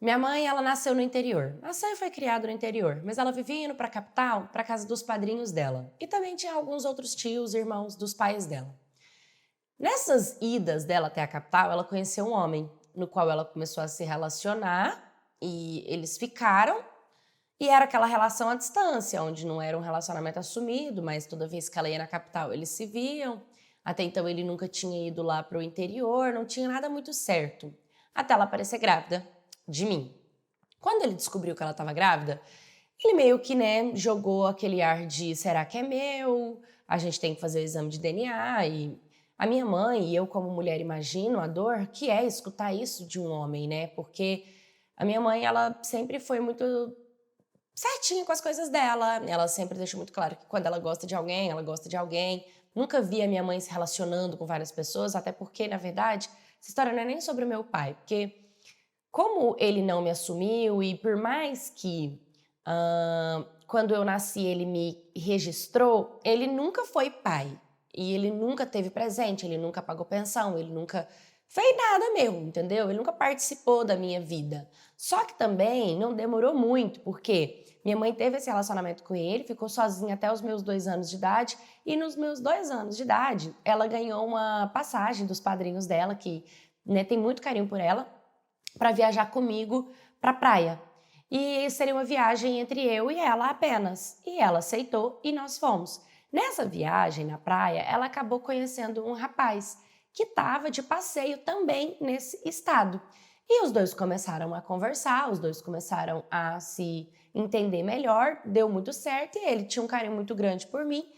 Minha mãe, ela nasceu no interior. Nasceu e foi criada no interior, mas ela vivia indo para a capital, para casa dos padrinhos dela. E também tinha alguns outros tios, irmãos dos pais dela. Nessas idas dela até a capital, ela conheceu um homem, no qual ela começou a se relacionar e eles ficaram. E era aquela relação à distância, onde não era um relacionamento assumido, mas toda vez que ela ia na capital, eles se viam. Até então ele nunca tinha ido lá para o interior, não tinha nada muito certo. Até ela aparecer grávida de mim. Quando ele descobriu que ela estava grávida, ele meio que, né, jogou aquele ar de será que é meu? A gente tem que fazer o exame de DNA. E a minha mãe e eu, como mulher, imagino a dor que é escutar isso de um homem, né? Porque a minha mãe, ela sempre foi muito certinha com as coisas dela. Ela sempre deixou muito claro que quando ela gosta de alguém, ela gosta de alguém. Nunca vi a minha mãe se relacionando com várias pessoas, até porque, na verdade, essa história não é nem sobre o meu pai, porque como ele não me assumiu e por mais que quando eu nasci ele me registrou, ele nunca foi pai. E ele nunca teve presente, ele nunca pagou pensão, ele nunca fez nada meu, entendeu? Ele nunca participou da minha vida. Só que também não demorou muito, porque minha mãe teve esse relacionamento com ele, ficou sozinha até os meus 2 anos de idade, e nos meus 2 anos de idade, ela ganhou uma passagem dos padrinhos dela, que, né, tem muito carinho por ela, para viajar comigo para a praia. E seria uma viagem entre eu e ela apenas. E ela aceitou e nós fomos. Nessa viagem na praia, ela acabou conhecendo um rapaz que estava de passeio também nesse estado. E os dois começaram a conversar, os dois começaram a se entender melhor, deu muito certo e ele tinha um carinho muito grande por mim.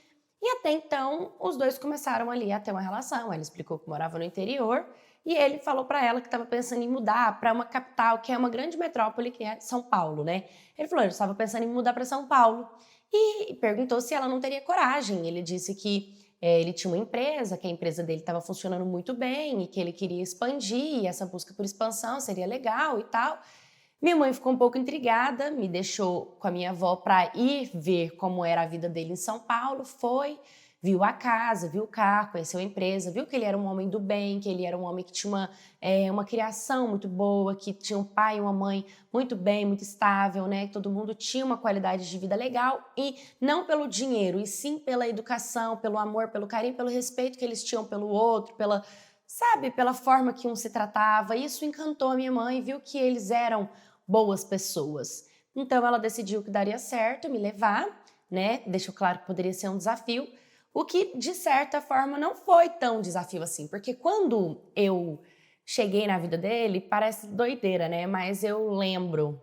E até então, os dois começaram ali a ter uma relação. Ela explicou que morava no interior e ele falou para ela que estava pensando em mudar para uma capital, que é uma grande metrópole, que é São Paulo, né? Ele falou, ele estava pensando em mudar para São Paulo e perguntou se ela não teria coragem. Ele disse que ele tinha uma empresa, que a empresa dele estava funcionando muito bem e que ele queria expandir, e essa busca por expansão seria legal e tal. Minha mãe ficou um pouco intrigada, me deixou com a minha avó para ir ver como era a vida dele em São Paulo, foi, viu a casa, viu o carro, conheceu a empresa, viu que ele era um homem do bem, que ele era um homem que tinha uma criação muito boa, que tinha um pai e uma mãe muito bem, muito estável, né? Que todo mundo tinha uma qualidade de vida legal e não pelo dinheiro, e sim pela educação, pelo amor, pelo carinho, pelo respeito que eles tinham pelo outro, sabe, pela forma que um se tratava. Isso encantou a minha mãe, viu que eles eram boas pessoas. Então ela decidiu que daria certo me levar, né? Deixou claro que poderia ser um desafio, o que de certa forma não foi tão desafio assim, porque quando eu cheguei na vida dele, parece doideira, né? Mas eu lembro,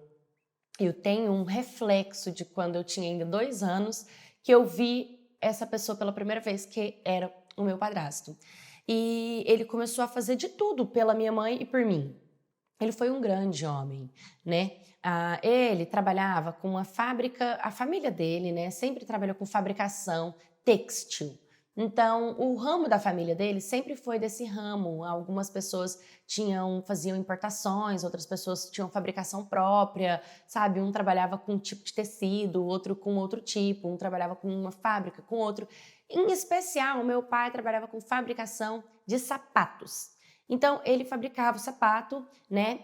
eu tenho um reflexo de quando eu tinha ainda 2 anos, que eu vi essa pessoa pela primeira vez, que era o meu padrasto. E ele começou a fazer de tudo pela minha mãe e por mim. Ele foi um grande homem, né? Ele trabalhava com uma fábrica, a família dele, né, sempre trabalhou com fabricação têxtil. Então, o ramo da família dele sempre foi desse ramo. Algumas pessoas faziam importações, outras pessoas tinham fabricação própria, sabe? Um trabalhava com um tipo de tecido, outro com outro tipo, um trabalhava com uma fábrica, com outro. Em especial, o meu pai trabalhava com fabricação de sapatos. Então, ele fabricava o sapato, né?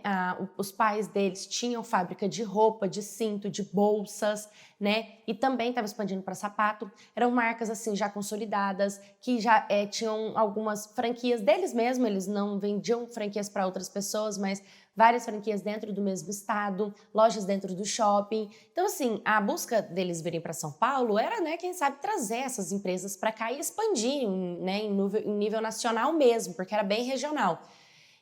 Os pais deles tinham fábrica de roupa, de cinto, de bolsas, né? E também estava expandindo para sapato. Eram marcas, assim, já consolidadas, que já tinham algumas franquias deles mesmos. Eles não vendiam franquias para outras pessoas, mas várias franquias dentro do mesmo estado, lojas dentro do shopping. Então, assim, a busca deles virem para São Paulo era, né, quem sabe, trazer essas empresas para cá e expandir, né, em nível nacional mesmo, porque era bem regional.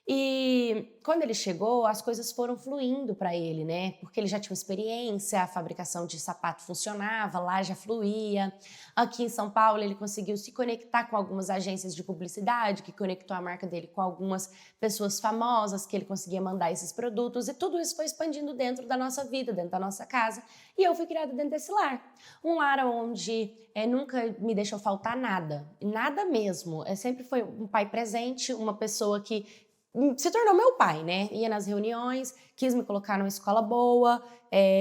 E quando ele chegou, as coisas foram fluindo para ele, né? Porque ele já tinha experiência, a fabricação de sapato funcionava, lá já fluía. Aqui em São Paulo, ele conseguiu se conectar com algumas agências de publicidade, que conectou a marca dele com algumas pessoas famosas, que ele conseguia mandar esses produtos, e tudo isso foi expandindo dentro da nossa vida, dentro da nossa casa. E eu fui criada dentro desse lar. Um lar onde nunca me deixou faltar nada, nada mesmo. Sempre foi um pai presente, uma pessoa que se tornou meu pai, né? Ia nas reuniões, quis me colocar numa escola boa,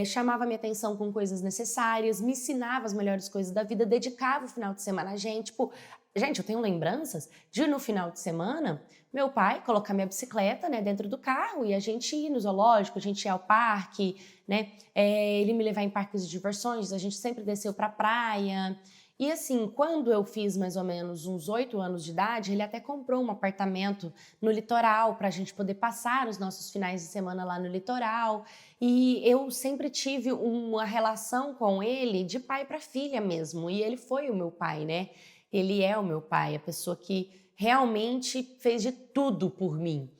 chamava minha atenção com coisas necessárias, me ensinava as melhores coisas da vida, dedicava o final de semana a gente. Tipo, Gente, eu tenho lembranças de no final de semana, meu pai colocar minha bicicleta, né, dentro do carro e a gente ir no zoológico, a gente ir ao parque, né, ele me levar em parques de diversões, a gente sempre desceu pra praia. E assim, quando eu fiz mais ou menos uns 8 anos de idade, ele até comprou um apartamento no litoral para a gente poder passar os nossos finais de semana lá no litoral. E eu sempre tive uma relação com ele de pai para filha mesmo. E ele foi o meu pai, né? Ele é o meu pai, a pessoa que realmente fez de tudo por mim.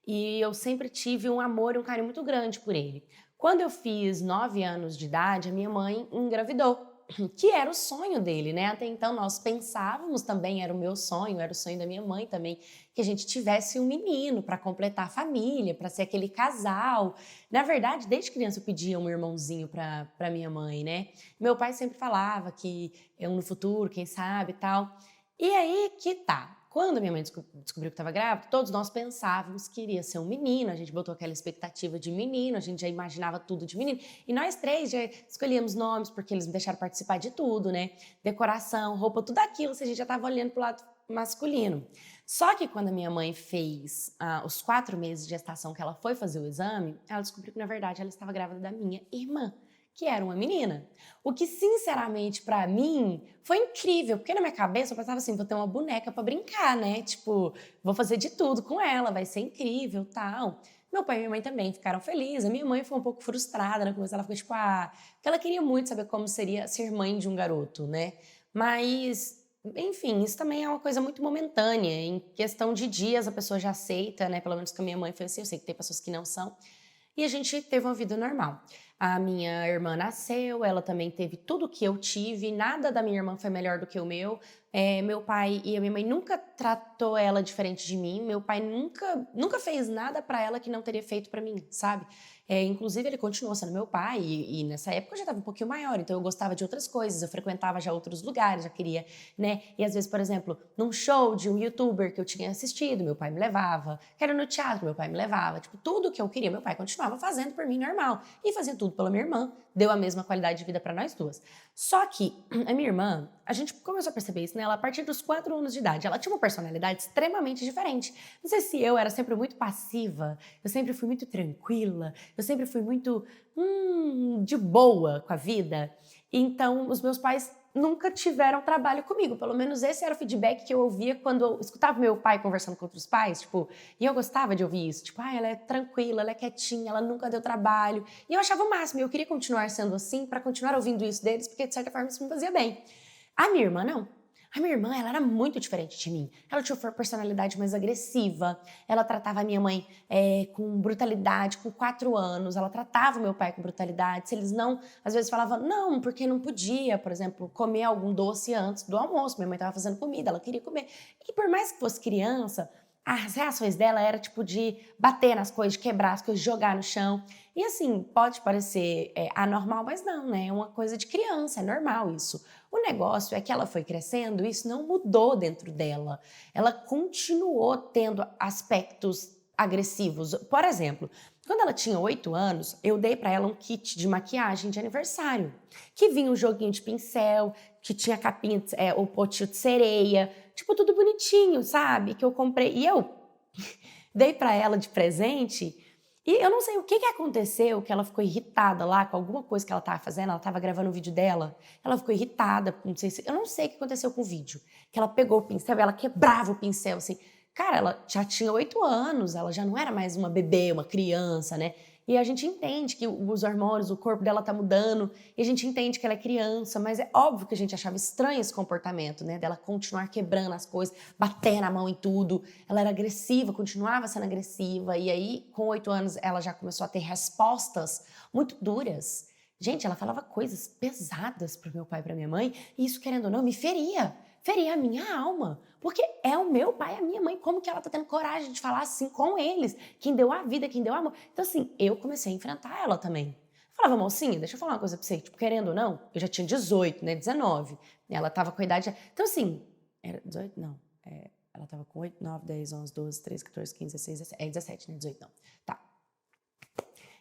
E eu sempre tive um amor e um carinho muito grande por ele. Quando eu fiz 9 anos de idade, a minha mãe engravidou, que era o sonho dele, né? Até então nós pensávamos também, era o meu sonho, era o sonho da minha mãe também, que a gente tivesse um menino para completar a família, para ser aquele casal. Na verdade, desde criança eu pedia um irmãozinho para minha mãe, né? Meu pai sempre falava que eu no futuro, quem sabe e tal. E aí que tá. Quando minha mãe descobriu que estava grávida, todos nós pensávamos que iria ser um menino, a gente botou aquela expectativa de menino, a gente já imaginava tudo de menino. E nós três já escolhíamos nomes, porque eles me deixaram participar de tudo, né? Decoração, roupa, tudo aquilo, se a gente já estava olhando pro lado masculino. Só que quando a minha mãe fez os 4 meses de gestação que ela foi fazer o exame, ela descobriu que, na verdade, ela estava grávida da minha irmã, que era uma menina. O que, sinceramente, pra mim, foi incrível, porque na minha cabeça eu pensava assim, vou ter uma boneca pra brincar, né? Tipo, vou fazer de tudo com ela, vai ser incrível, tal. Meu pai e minha mãe também ficaram felizes. A minha mãe foi um pouco frustrada, no começo ela ficou tipo, porque ela queria muito saber como seria ser mãe de um garoto, né? Mas, enfim, isso também é uma coisa muito momentânea. Em questão de dias a pessoa já aceita, né? Pelo menos com a minha mãe foi assim, eu sei que tem pessoas que não são. E a gente teve uma vida normal. A minha irmã nasceu, ela também teve tudo que eu tive, nada da minha irmã foi melhor do que o meu. Meu pai e a minha mãe nunca tratou ela diferente de mim, meu pai nunca fez nada pra ela que não teria feito pra mim, sabe? Inclusive ele continuou sendo meu pai e nessa época eu já estava um pouquinho maior, então eu gostava de outras coisas, eu frequentava já outros lugares, já queria, né? E às vezes, por exemplo, num show de um youtuber que eu tinha assistido, meu pai me levava, quero no teatro, meu pai me levava, tipo, tudo que eu queria, meu pai continuava fazendo por mim normal e fazia tudo pela minha irmã, deu a mesma qualidade de vida pra nós duas. Só que a minha irmã, a gente começou a perceber isso nela a partir dos 4 anos de idade. Ela tinha uma personalidade extremamente diferente. Não sei se eu era sempre muito passiva, eu sempre fui muito tranquila, eu sempre fui muito de boa com a vida. Então, os meus pais nunca tiveram trabalho comigo. Pelo menos esse era o feedback que eu ouvia quando eu escutava meu pai conversando com outros pais, tipo, e eu gostava de ouvir isso, tipo, ela é tranquila, ela é quietinha, ela nunca deu trabalho. E eu achava o máximo, eu queria continuar sendo assim para continuar ouvindo isso deles, porque de certa forma isso me fazia bem. A minha irmã não. A minha irmã, ela era muito diferente de mim. Ela tinha uma personalidade mais agressiva. Ela tratava a minha mãe com brutalidade, com 4 anos. Ela tratava o meu pai com brutalidade. Se eles não, às vezes falavam, não, porque não podia, por exemplo, comer algum doce antes do almoço. Minha mãe estava fazendo comida, ela queria comer. E por mais que fosse criança, as reações dela era tipo de bater nas coisas, de quebrar as coisas, de jogar no chão. E assim, pode parecer anormal, mas não, né? É uma coisa de criança, é normal isso. O negócio é que ela foi crescendo e isso não mudou dentro dela. Ela continuou tendo aspectos agressivos. Por exemplo, quando ela tinha 8 anos, eu dei para ela um kit de maquiagem de aniversário, que vinha um joguinho de pincel, que tinha capinha, o potinho de sereia, tipo tudo bonitinho, sabe? Que eu comprei. E eu dei para ela de presente. E eu não sei o que aconteceu, que ela ficou irritada lá com alguma coisa que ela estava fazendo, ela estava gravando um vídeo dela, ela ficou irritada, eu não sei o que aconteceu com o vídeo, que ela pegou o pincel e ela quebrava o pincel, assim. Cara, ela já tinha 8 anos, ela já não era mais uma bebê, uma criança, né? E a gente entende que os hormônios, o corpo dela tá mudando, e a gente entende que ela é criança, mas é óbvio que a gente achava estranho esse comportamento, né? Dela continuar quebrando as coisas, batendo a mão em tudo. Ela era agressiva, continuava sendo agressiva, e aí, com 8 anos, ela já começou a ter respostas muito duras. Gente, ela falava coisas pesadas pro meu pai e pra minha mãe, e isso, querendo ou não, me feria a minha alma, porque é o meu pai e a minha mãe, como que ela tá tendo coragem de falar assim com eles, quem deu a vida, quem deu a amor. Então assim, eu comecei a enfrentar ela também. Eu falava, mocinha, deixa eu falar uma coisa pra você, tipo, querendo ou não, eu já tinha 18, né, 19, ela tava com a idade, então assim, era 18, não, ela tava com 8, 9, 10, 11, 12, 13, 14, 15, 16, 17, 17, né, 18 não, tá.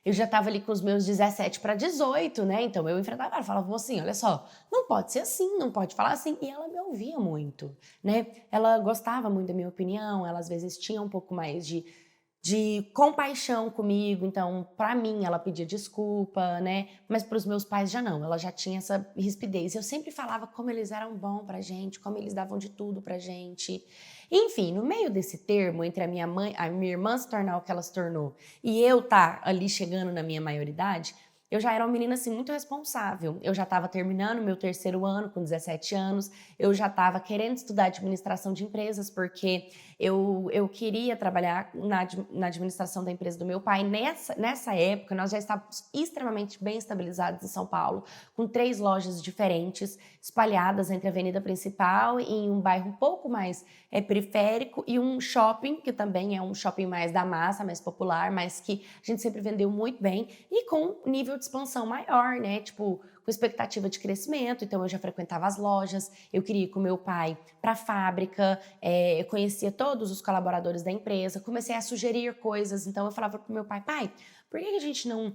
Eu já estava ali com os meus 17 para 18, né? Então eu enfrentava ela, falava assim, olha só, não pode ser assim, não pode falar assim. E ela me ouvia muito, né? Ela gostava muito da minha opinião, ela às vezes tinha um pouco mais de compaixão comigo, então para mim ela pedia desculpa, né? Mas para os meus pais já não, ela já tinha essa rispidez. Eu sempre falava como eles eram bons pra gente, como eles davam de tudo pra gente. Enfim, no meio desse termo entre a minha mãe, a minha irmã se tornar o que ela se tornou e eu tá ali chegando na minha maioridade, eu já era uma menina assim muito responsável. Eu já estava terminando meu terceiro ano com 17 anos, eu já estava querendo estudar administração de empresas porque eu queria trabalhar na administração da empresa do meu pai. Nessa época, nós já estávamos extremamente bem estabilizados em São Paulo, com 3 lojas diferentes, espalhadas entre a avenida principal e em um bairro um pouco mais periférico e um shopping, que também é um shopping mais da massa, mais popular, mas que a gente sempre vendeu muito bem e com nível de expansão maior, né? Tipo, com expectativa de crescimento, então eu já frequentava as lojas, eu queria ir com meu pai para a fábrica, eu conhecia todos os colaboradores da empresa, comecei a sugerir coisas, então eu falava pro meu pai, pai, por que a gente não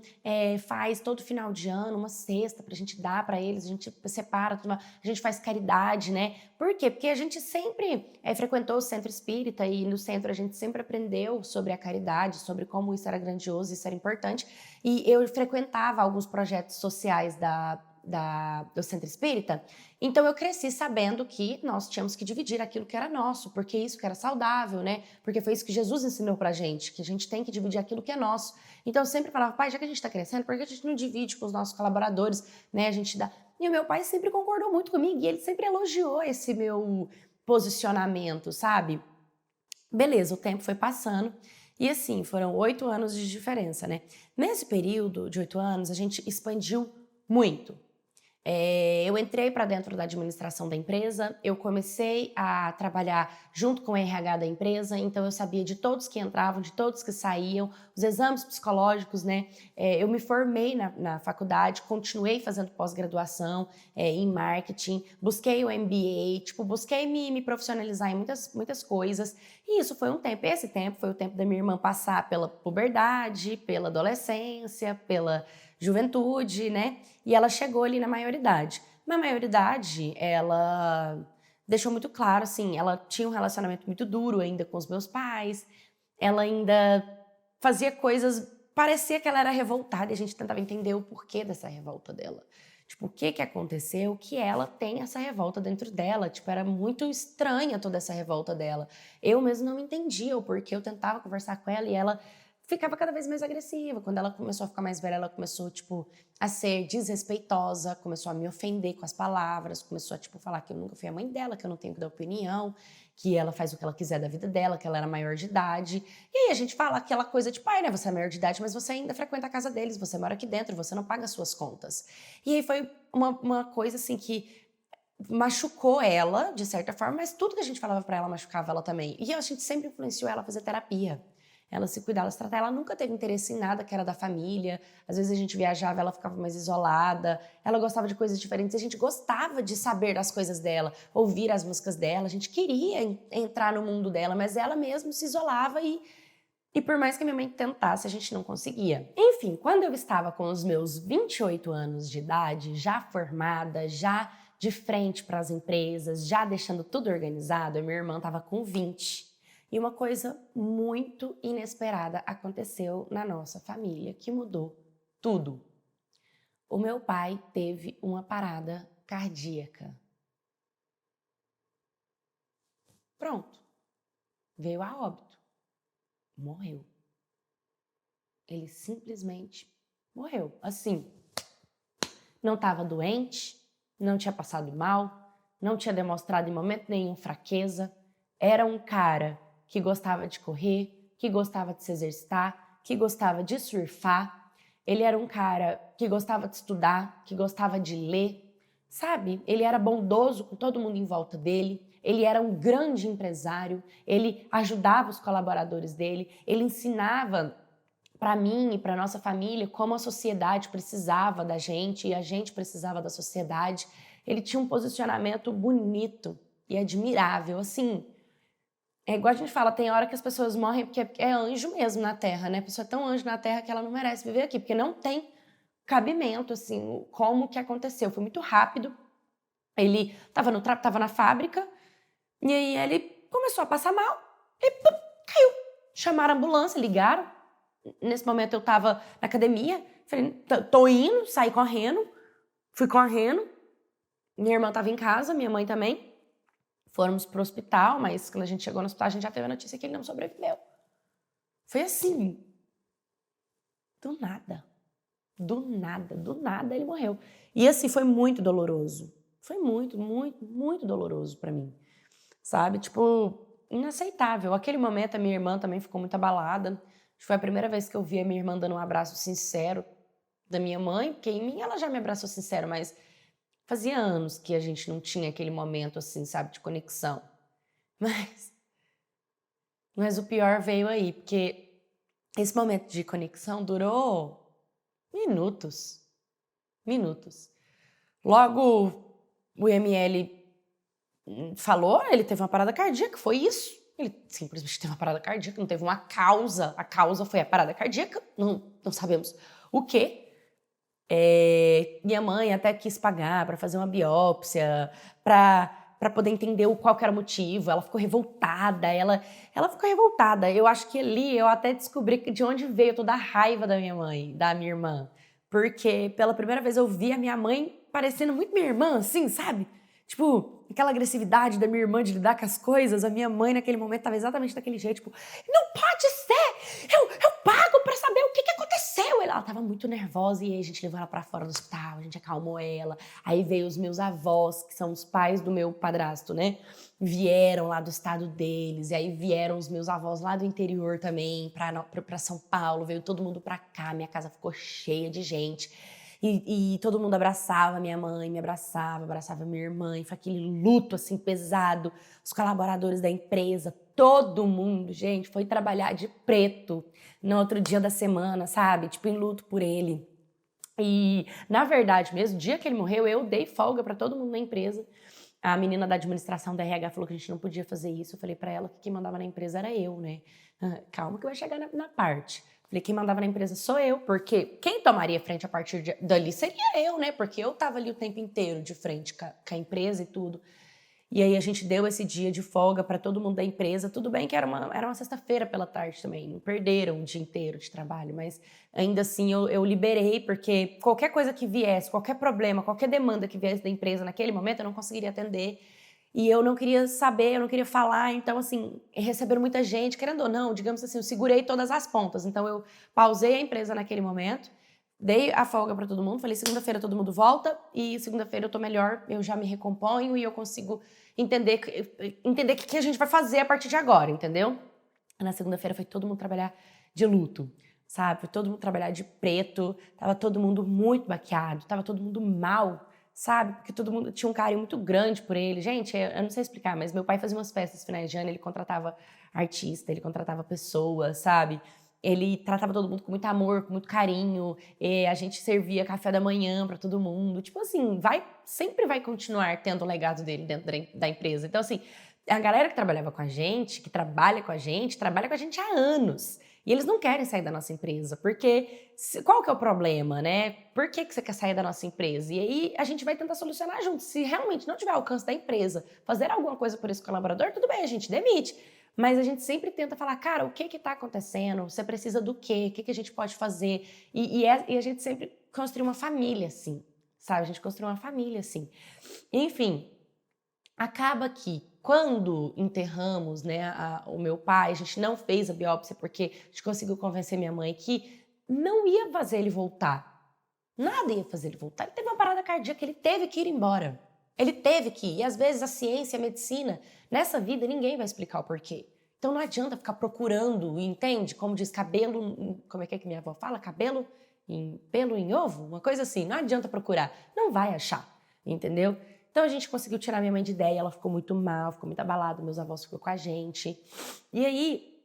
faz todo final de ano uma cesta pra gente dar para eles, a gente separa, a gente faz caridade, né? Por quê? Porque a gente sempre frequentou o centro espírita e no centro a gente sempre aprendeu sobre a caridade, sobre como isso era grandioso, isso era importante. E eu frequentava alguns projetos sociais do centro espírita, então eu cresci sabendo que nós tínhamos que dividir aquilo que era nosso, porque isso que era saudável, né? Porque foi isso que Jesus ensinou pra gente, que a gente tem que dividir aquilo que é nosso. Então eu sempre falava, pai, já que a gente tá crescendo, por que a gente não divide com os nossos colaboradores, né? A gente dá... E o meu pai sempre concordou muito comigo e ele sempre elogiou esse meu posicionamento, sabe? Beleza, o tempo foi passando e assim, foram 8 anos de diferença, né? Nesse período de 8 anos, a gente expandiu muito. Eu entrei para dentro da administração da empresa, eu comecei a trabalhar junto com o RH da empresa, então eu sabia de todos que entravam, de todos que saíam, os exames psicológicos, né? Eu me formei na faculdade, continuei fazendo pós-graduação em marketing, busquei o MBA, tipo, busquei me profissionalizar em muitas coisas, e isso foi um tempo. Esse tempo foi o tempo da minha irmã passar pela puberdade, pela adolescência, pela juventude, né? E ela chegou ali na maioridade. Na maioridade, ela deixou muito claro, assim, ela tinha um relacionamento muito duro ainda com os meus pais, ela ainda fazia coisas, parecia que ela era revoltada e a gente tentava entender o porquê dessa revolta dela. Tipo, o que aconteceu que ela tem essa revolta dentro dela? Tipo, era muito estranha toda essa revolta dela. Eu mesmo não entendia o porquê, eu tentava conversar com ela e ela ficava cada vez mais agressiva. Quando ela começou a ficar mais velha, ela começou, tipo, a ser desrespeitosa, começou a me ofender com as palavras, começou a, tipo, falar que eu nunca fui a mãe dela, que eu não tenho que dar opinião, que ela faz o que ela quiser da vida dela, que ela era maior de idade. E aí a gente fala aquela coisa de pai, né? Você é maior de idade, mas você ainda frequenta a casa deles, você mora aqui dentro, você não paga as suas contas. E aí foi uma coisa, assim, que machucou ela, de certa forma, mas tudo que a gente falava pra ela machucava ela também. E a gente sempre influenciou ela a fazer terapia. Ela se cuidar, ela se tratar. Ela nunca teve interesse em nada que era da família. Às vezes a gente viajava, ela ficava mais isolada. Ela gostava de coisas diferentes. A gente gostava de saber das coisas dela, ouvir as músicas dela. A gente queria entrar no mundo dela, mas ela mesma se isolava e por mais que a minha mãe tentasse, a gente não conseguia. Enfim, quando eu estava com os meus 28 anos de idade, já formada, já de frente para as empresas, já deixando tudo organizado, a minha irmã estava com 20. E uma coisa muito inesperada aconteceu na nossa família, que mudou tudo. O meu pai teve uma parada cardíaca. Pronto. Veio a óbito. Morreu. Ele simplesmente morreu. Assim, não estava doente, não tinha passado mal, não tinha demonstrado em momento nenhum fraqueza. Era um cara que gostava de correr, que gostava de se exercitar, que gostava de surfar. Ele era um cara que gostava de estudar, que gostava de ler, sabe? Ele era bondoso com todo mundo em volta dele, ele era um grande empresário, ele ajudava os colaboradores dele, ele ensinava para mim e para nossa família como a sociedade precisava da gente e a gente precisava da sociedade. Ele tinha um posicionamento bonito e admirável, assim... É igual a gente fala, tem hora que as pessoas morrem porque é anjo mesmo na Terra, né? A pessoa é tão anjo na Terra que ela não merece viver aqui, porque não tem cabimento, assim, como que aconteceu. Foi muito rápido. Ele tava na fábrica e aí ele começou a passar mal e pum, caiu. Chamaram a ambulância, ligaram. Nesse momento eu tava na academia, falei, tô indo, saí correndo, fui correndo. Minha irmã tava em casa, minha mãe também. Fomos pro hospital, mas quando a gente chegou no hospital, a gente já teve a notícia que ele não sobreviveu. Foi assim, do nada. Do nada ele morreu. E assim, foi muito doloroso. Foi muito, muito, muito doloroso pra mim. Sabe? Tipo, inaceitável. Aquele momento a minha irmã também ficou muito abalada. Foi a primeira vez que eu vi a minha irmã dando um abraço sincero da minha mãe, porque em mim ela já me abraçou sincero, mas fazia anos que a gente não tinha aquele momento assim, sabe, de conexão. Mas o pior veio aí, porque esse momento de conexão durou minutos. Minutos. Logo, o IML falou, ele teve uma parada cardíaca, foi isso. Ele simplesmente teve uma parada cardíaca, não teve uma causa. A causa foi a parada cardíaca, não sabemos o quê. Minha mãe até quis pagar para fazer uma biópsia, para poder entender qual que era o motivo. Ela ficou revoltada, ela ficou revoltada. Eu acho que ali eu até descobri de onde veio toda a raiva da minha mãe, da minha irmã. Porque pela primeira vez eu vi a minha mãe parecendo muito minha irmã, assim, sabe? Tipo, aquela agressividade da minha irmã de lidar com as coisas. A minha mãe naquele momento estava exatamente daquele jeito, tipo, não pode ser! Eu pago pra saber o que aconteceu! Ela tava muito nervosa e aí a gente levou ela pra fora do hospital, a gente acalmou ela. Aí veio os meus avós, que são os pais do meu padrasto, né? Vieram lá do estado deles, e aí vieram os meus avós lá do interior também, pra São Paulo, veio todo mundo pra cá, minha casa ficou cheia de gente. E todo mundo abraçava minha mãe, me abraçava minha irmã, e foi aquele luto assim pesado. Os colaboradores da empresa, todo mundo, gente, foi trabalhar de preto no outro dia da semana, sabe? Tipo, em luto por ele. E, na verdade mesmo, o dia que ele morreu, eu dei folga pra todo mundo na empresa. A menina da administração da RH falou que a gente não podia fazer isso. Eu falei pra ela que quem mandava na empresa era eu, né? Calma que vai chegar na parte. Falei, quem mandava na empresa sou eu, porque quem tomaria frente a partir dali seria eu, né? Porque eu tava ali o tempo inteiro de frente com a empresa e tudo. E aí a gente deu esse dia de folga para todo mundo da empresa. Tudo bem que era uma sexta-feira pela tarde também, não perderam o dia inteiro de trabalho, mas ainda assim eu liberei, porque qualquer coisa que viesse, qualquer problema, qualquer demanda que viesse da empresa naquele momento, eu não conseguiria atender. E eu não queria saber, eu não queria falar, então assim, receberam muita gente, querendo ou não, digamos assim, eu segurei todas as pontas. Então eu pausei a empresa naquele momento, dei a folga para todo mundo, falei, segunda-feira todo mundo volta e segunda-feira eu tô melhor, eu já me recomponho e eu consigo entender o que a gente vai fazer a partir de agora, entendeu? Na segunda-feira foi todo mundo trabalhar de luto, sabe? Foi todo mundo trabalhar de preto, tava todo mundo muito baqueado, tava todo mundo mal, sabe? Porque todo mundo tinha um carinho muito grande por ele. Gente, eu não sei explicar, mas meu pai fazia umas festas finais de ano, ele contratava artista, ele contratava pessoas, sabe? Ele tratava todo mundo com muito amor, com muito carinho. A gente servia café da manhã para todo mundo. Tipo assim, sempre vai continuar tendo o legado dele dentro da empresa. Então, assim, a galera que trabalhava com a gente, que trabalha com a gente há anos. E eles não querem sair da nossa empresa, porque qual que é o problema, né? Por que você quer sair da nossa empresa? E aí a gente vai tentar solucionar junto. Se realmente não tiver alcance da empresa, fazer alguma coisa por esse colaborador, tudo bem, a gente demite. Mas a gente sempre tenta falar, cara, o que está acontecendo? Você precisa do quê? O que a gente pode fazer? E a gente sempre construiu uma família assim, sabe? A gente construiu uma família assim. Enfim, acaba que quando enterramos, né, o meu pai, a gente não fez a biópsia porque a gente conseguiu convencer minha mãe que não ia fazer ele voltar. Nada ia fazer ele voltar. Ele teve uma parada cardíaca, ele teve que ir embora. Ele teve que ir. E às vezes a ciência, a medicina, nessa vida ninguém vai explicar o porquê. Então não adianta ficar procurando, entende? Como diz, cabelo... Como é que minha avó fala? Pelo em ovo? Uma coisa assim. Não adianta procurar. Não vai achar, entendeu? Então a gente conseguiu tirar minha mãe de ideia. Ela ficou muito mal, ficou muito abalada. Meus avós ficou com a gente. E aí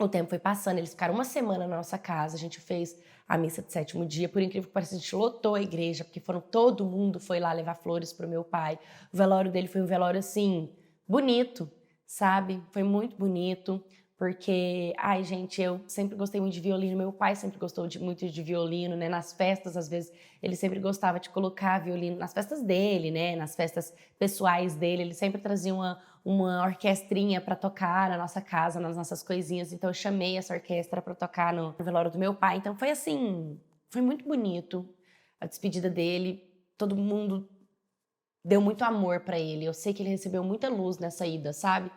o tempo foi passando. Eles ficaram uma semana na nossa casa. A gente fez a missa de 7º dia, por incrível que pareça, a gente lotou a igreja, porque todo mundo foi lá levar flores pro meu pai. O velório dele foi um velório, assim, bonito, sabe? Foi muito bonito, porque, ai, gente, eu sempre gostei muito de violino, meu pai sempre gostou muito de violino, né? Nas festas, às vezes, ele sempre gostava de colocar violino nas festas dele, né? Nas festas pessoais dele, ele sempre trazia uma orquestrinha para tocar na nossa casa, nas nossas coisinhas. Então, eu chamei essa orquestra para tocar no velório do meu pai. Então, foi assim, foi muito bonito a despedida dele. Todo mundo deu muito amor para ele. Eu sei que ele recebeu muita luz nessa ida, sabe?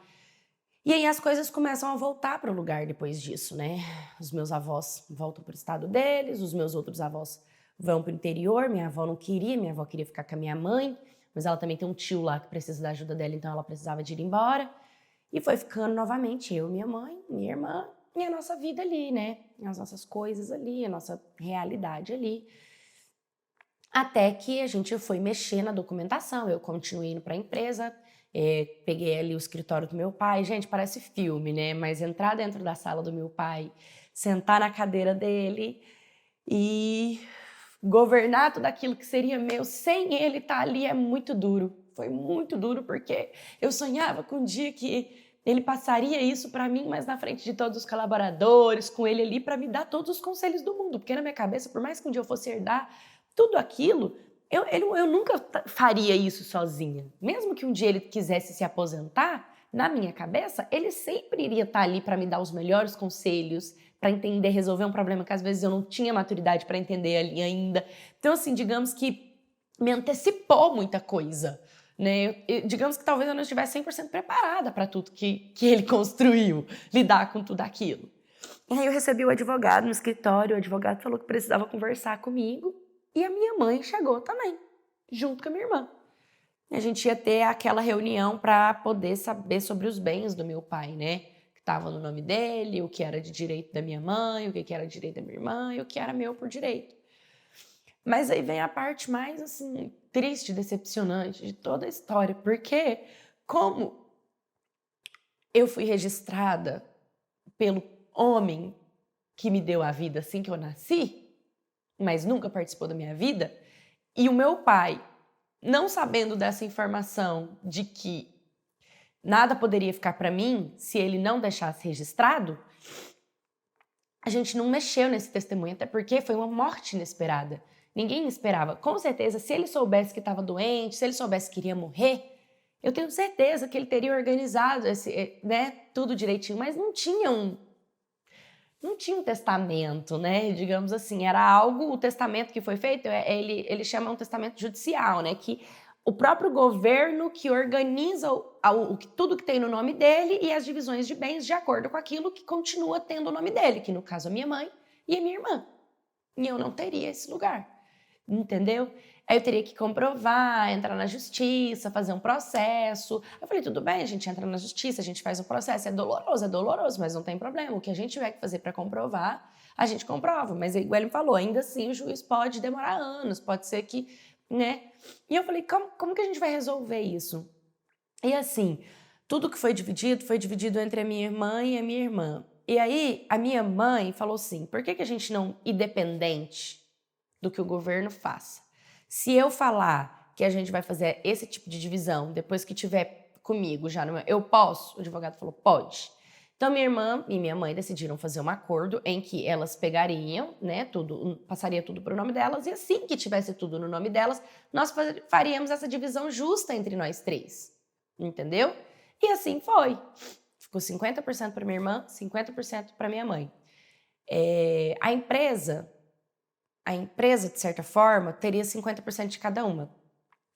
E aí as coisas começam a voltar para o lugar depois disso, né? Os meus avós voltam para o estado deles, os meus outros avós vão para o interior. Minha avó não queria, minha avó queria ficar com a minha mãe, mas ela também tem um tio lá que precisa da ajuda dela, então ela precisava de ir embora. E foi ficando novamente eu, minha mãe, minha irmã e a nossa vida ali, né? As nossas coisas ali, a nossa realidade ali. Até que a gente foi mexer na documentação, eu continuei indo para a empresa, peguei ali o escritório do meu pai. Gente, parece filme, né? Mas entrar dentro da sala do meu pai, sentar na cadeira dele e governar tudo aquilo que seria meu sem ele estar ali é muito duro. Foi muito duro porque eu sonhava com um dia que ele passaria isso para mim, mas na frente de todos os colaboradores, com ele ali para me dar todos os conselhos do mundo. Porque na minha cabeça, por mais que um dia eu fosse herdar tudo aquilo, eu nunca faria isso sozinha. Mesmo que um dia ele quisesse se aposentar, na minha cabeça, ele sempre iria estar ali para me dar os melhores conselhos, para entender, resolver um problema que às vezes eu não tinha maturidade para entender ali ainda. Então, assim, digamos que me antecipou muita coisa, né? Digamos que talvez eu não estivesse 100% preparada para tudo que ele construiu, lidar com tudo aquilo. E aí eu recebi o advogado no escritório, o advogado falou que precisava conversar comigo, e a minha mãe chegou também, junto com a minha irmã. A gente ia ter aquela reunião para poder saber sobre os bens do meu pai, né? Que estava no nome dele, o que era de direito da minha mãe, o que era de direito da minha irmã e o que era meu por direito. Mas aí vem a parte mais, assim, triste, decepcionante de toda a história, porque como eu fui registrada pelo homem que me deu a vida assim que eu nasci, mas nunca participou da minha vida, e o meu pai, não sabendo dessa informação de que nada poderia ficar para mim se ele não deixasse registrado, a gente não mexeu nesse testemunho, até porque foi uma morte inesperada. Ninguém esperava. Com certeza, se ele soubesse que estava doente, se ele soubesse que iria morrer, eu tenho certeza que ele teria organizado tudo direitinho, mas não tinha um testamento, né? Digamos assim, era algo, o testamento que foi feito, ele chama um testamento judicial, né? Que o próprio governo que organiza tudo que tem no nome dele e as divisões de bens de acordo com aquilo que continua tendo o nome dele, que no caso a minha mãe e a minha irmã. E eu não teria esse lugar, entendeu? Aí eu teria que comprovar, entrar na justiça, fazer um processo. Eu falei, tudo bem, a gente entra na justiça, a gente faz o processo. É doloroso, mas não tem problema. O que a gente tiver que fazer para comprovar, a gente comprova. Mas igual ele falou, ainda assim o juiz pode demorar anos, pode ser que, né? E eu falei, como que a gente vai resolver isso? E assim, tudo que foi dividido entre a minha irmã e a minha irmã. E aí, a minha mãe falou assim, por que a gente não, independente do que o governo faça, se eu falar que a gente vai fazer esse tipo de divisão depois que tiver comigo já, eu posso? O advogado falou, pode. Então, minha irmã e minha mãe decidiram fazer um acordo em que elas pegariam, né, passaria tudo para o nome delas, e assim que tivesse tudo no nome delas, nós faríamos essa divisão justa entre nós três, entendeu? E assim foi. Ficou 50% para minha irmã, 50% para minha mãe. A empresa, de certa forma, teria 50% de cada uma.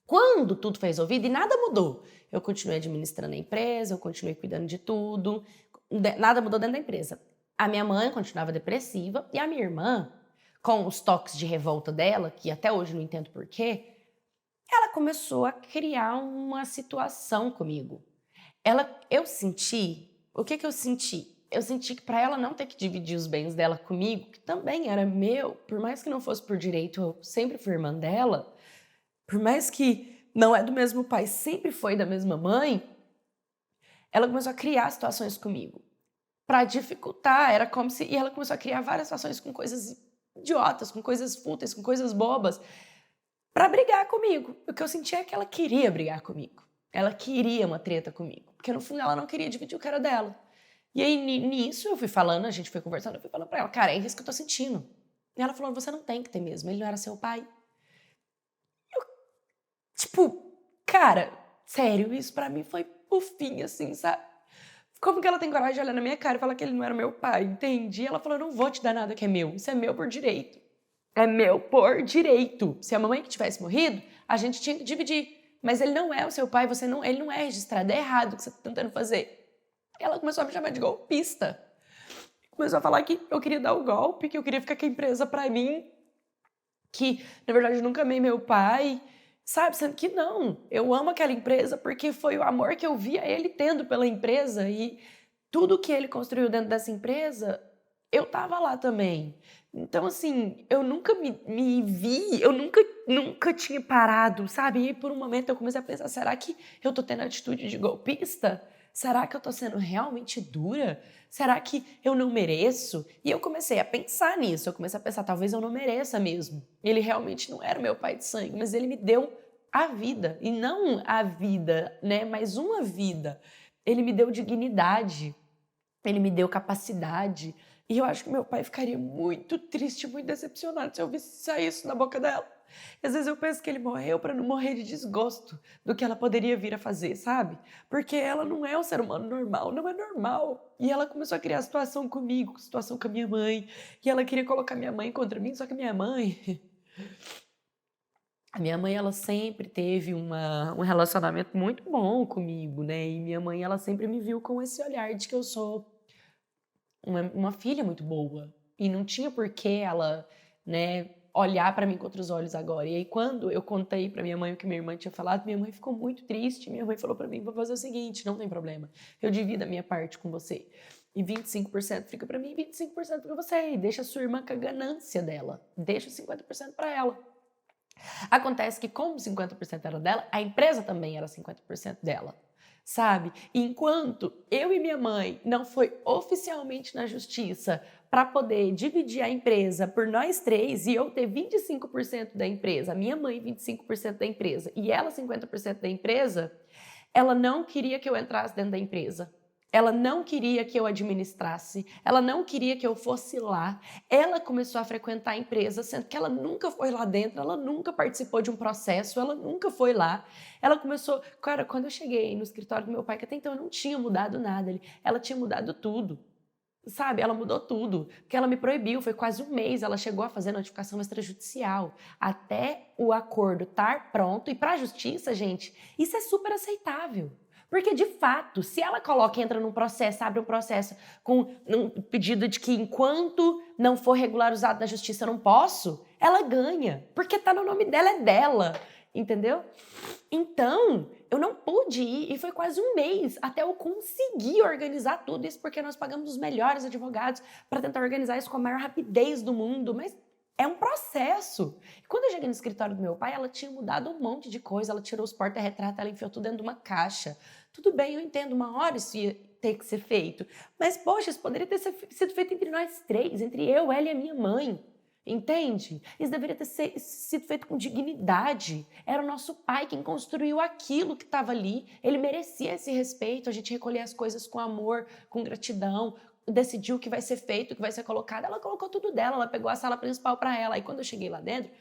Quando tudo foi resolvido e nada mudou, eu continuei administrando a empresa, eu continuei cuidando de tudo, nada mudou dentro da empresa. A minha mãe continuava depressiva e a minha irmã, com os toques de revolta dela, que até hoje não entendo porquê, ela começou a criar uma situação comigo. Eu senti, o que eu senti? Eu senti que para ela não ter que dividir os bens dela comigo, que também era meu, por mais que não fosse por direito, eu sempre fui irmã dela, por mais que não é do mesmo pai, sempre foi da mesma mãe, ela começou a criar situações comigo para dificultar, e ela começou a criar várias situações com coisas idiotas, com coisas fúteis, com coisas bobas, para brigar comigo. O que eu sentia é que ela queria brigar comigo. Ela queria uma treta comigo, porque no fundo ela não queria dividir o que era dela. E aí, nisso, eu fui falando, a gente foi conversando, eu fui falando pra ela, cara, é isso que eu tô sentindo. E ela falou, você não tem que ter mesmo, ele não era seu pai. Tipo, cara, sério, isso pra mim foi o fim, assim, sabe? Como que ela tem coragem de olhar na minha cara e falar que ele não era meu pai, entende? E ela falou, eu não vou te dar nada que é meu, isso é meu por direito. É meu por direito. Se a mamãe que tivesse morrido, a gente tinha que dividir. Mas ele não é o seu pai, ele não é registrado, é errado o que você tá tentando fazer. Ela começou a me chamar de golpista. Começou a falar que eu queria dar o golpe, que eu queria ficar com a empresa pra mim, que, na verdade, eu nunca amei meu pai, sabe? Sendo que não, eu amo aquela empresa porque foi o amor que eu via ele tendo pela empresa e tudo que ele construiu dentro dessa empresa, eu tava lá também. Então, assim, eu nunca me vi, eu nunca tinha parado, sabe? E aí, por um momento eu comecei a pensar, será que eu tô tendo atitude de golpista? Será que eu tô sendo realmente dura? Será que eu não mereço? E eu comecei a pensar nisso, eu comecei a pensar, talvez eu não mereça mesmo. Ele realmente não era meu pai de sangue, mas ele me deu a vida, e não a vida, né, mas uma vida. Ele me deu dignidade, ele me deu capacidade, e eu acho que meu pai ficaria muito triste, muito decepcionado se eu visse sair isso da boca dela. E às vezes eu penso que ele morreu para não morrer de desgosto do que ela poderia vir a fazer, sabe? Porque ela não é um ser humano normal, não é normal. E ela começou a criar situação comigo, situação com a minha mãe, e ela queria colocar minha mãe contra mim, só que a minha mãe, ela sempre teve um relacionamento muito bom comigo, né? E minha mãe, ela sempre me viu com esse olhar de que eu sou uma filha muito boa. E não tinha por que ela, né, olhar para mim com outros olhos agora. E aí, quando eu contei para minha mãe o que minha irmã tinha falado, minha mãe ficou muito triste. Minha mãe falou para mim, vou fazer o seguinte, não tem problema. Eu divido a minha parte com você. E 25% fica para mim e 25% para você. E deixa a sua irmã com a ganância dela. Deixa 50% para ela. Acontece que, como 50% era dela, a empresa também era 50% dela, sabe? Enquanto eu e minha mãe não foi oficialmente na justiça para poder dividir a empresa por nós três e eu ter 25% da empresa, minha mãe 25% da empresa e ela 50% da empresa, ela não queria que eu entrasse dentro da empresa. Ela não queria que eu administrasse, ela não queria que eu fosse lá. Ela começou a frequentar a empresa, sendo que ela nunca foi lá dentro, ela nunca participou de um processo, ela nunca foi lá. Ela começou... Cara, quando eu cheguei no escritório do meu pai, que até então eu não tinha mudado nada, ela tinha mudado tudo. Sabe, ela mudou tudo, porque ela me proibiu, foi quase um mês, ela chegou a fazer notificação extrajudicial, até o acordo estar pronto, e para a justiça, gente, isso é super aceitável. Porque, de fato, se ela coloca, entra num processo, abre um processo com um pedido de que enquanto não for regularizado na justiça eu não posso, ela ganha, porque tá no nome dela, é dela, entendeu? Então, eu não pude ir e foi quase um mês até eu conseguir organizar tudo isso, porque nós pagamos os melhores advogados para tentar organizar isso com a maior rapidez do mundo, mas é um processo. E quando eu cheguei no escritório do meu pai, ela tinha mudado um monte de coisa, ela tirou os porta-retratos, ela enfiou tudo dentro de uma caixa. Tudo bem, eu entendo, uma hora isso ia ter que ser feito, mas poxa, isso poderia ter sido feito entre nós três, entre eu, ela e a minha mãe. Entende? Isso deveria ter sido feito com dignidade. Era o nosso pai quem construiu aquilo que estava ali. Ele merecia esse respeito, a gente recolher as coisas com amor, com gratidão, decidiu o que vai ser feito, o que vai ser colocado. Ela colocou tudo dela, ela pegou a sala principal para ela. E quando eu cheguei lá dentro,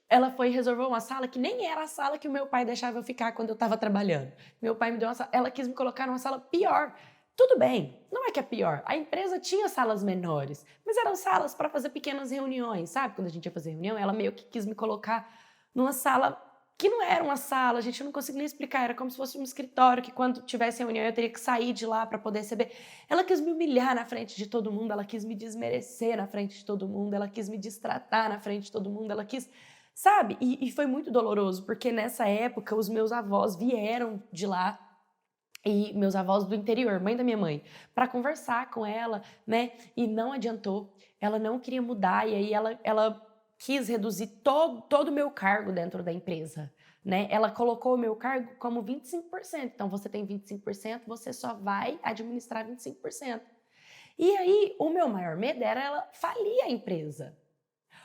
ela foi e reservou uma sala que nem era a sala que o meu pai deixava eu ficar quando eu estava trabalhando. Meu pai me deu uma sala, ela quis me colocar numa sala pior. Tudo bem, não é que é pior. A empresa tinha salas menores, mas eram salas para fazer pequenas reuniões, sabe? Quando a gente ia fazer reunião, ela meio que quis me colocar numa sala que não era uma sala, a gente não conseguia nem explicar, era como se fosse um escritório que quando tivesse reunião eu teria que sair de lá para poder receber. Ela quis me humilhar na frente de todo mundo, ela quis me desmerecer na frente de todo mundo, ela quis me destratar na frente de todo mundo, ela quis... Sabe? E foi muito doloroso, porque nessa época os meus avós vieram de lá, e meus avós do interior, mãe da minha mãe, para conversar com ela, né? E não adiantou. Ela não queria mudar e aí ela quis reduzir todo o meu cargo dentro da empresa, né? Ela colocou o meu cargo como 25%. Então, você tem 25%, você só vai administrar 25%. E aí, o meu maior medo era ela falir a empresa.